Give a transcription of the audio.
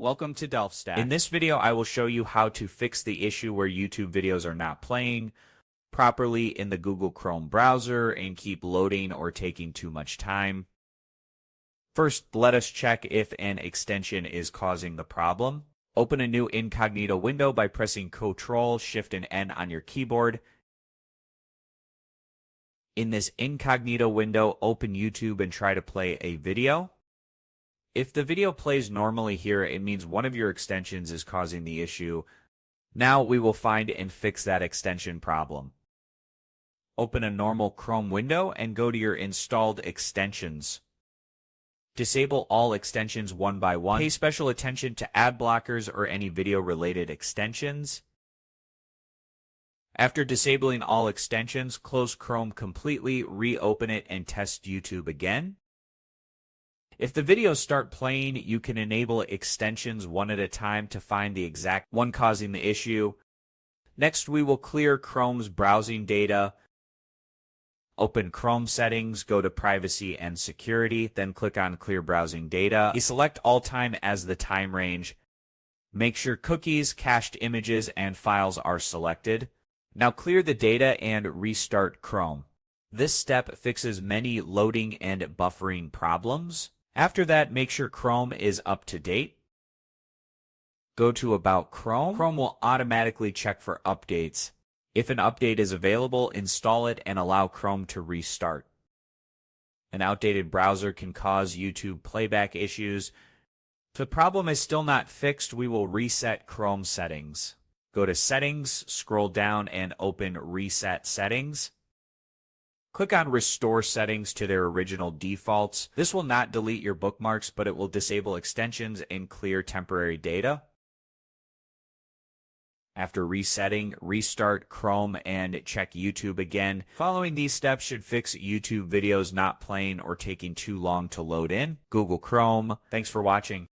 Welcome to DelphStack. In this video, I will show you how to fix the issue where YouTube videos are not playing properly in the Google Chrome browser and keep loading or taking too much time. First, let us check if an extension is causing the problem. Open a new Incognito window by pressing Ctrl, Shift, and N on your keyboard. In this Incognito window, open YouTube and try to play a video. If the video plays normally here, it means one of your extensions is causing the issue. Now we will find and fix that extension problem. Open a normal Chrome window and go to your installed extensions. Disable all extensions one by one. Pay special attention to ad blockers or any video-related extensions. After disabling all extensions, close Chrome completely, reopen it, and test YouTube again. If the videos start playing, you can enable extensions one at a time to find the exact one causing the issue. Next, we will clear Chrome's browsing data. Open Chrome settings, go to Privacy and Security, then click on Clear Browsing Data. Select All Time as the time range. Make sure cookies, cached images, and files are selected. Now clear the data and restart Chrome. This step fixes many loading and buffering problems. After that, make sure Chrome is up to date. Go to About Chrome. Chrome will automatically check for updates. If an update is available, install it and allow Chrome to restart. An outdated browser can cause YouTube playback issues. If the problem is still not fixed, we will reset Chrome settings. Go to Settings, scroll down, and open Reset Settings. Click on Restore Settings to their original defaults. This will not delete your bookmarks, but it will disable extensions and clear temporary data. After resetting, restart Chrome and check YouTube again. Following these steps should fix YouTube videos not playing or taking too long to load in. Google Chrome. Thanks for watching.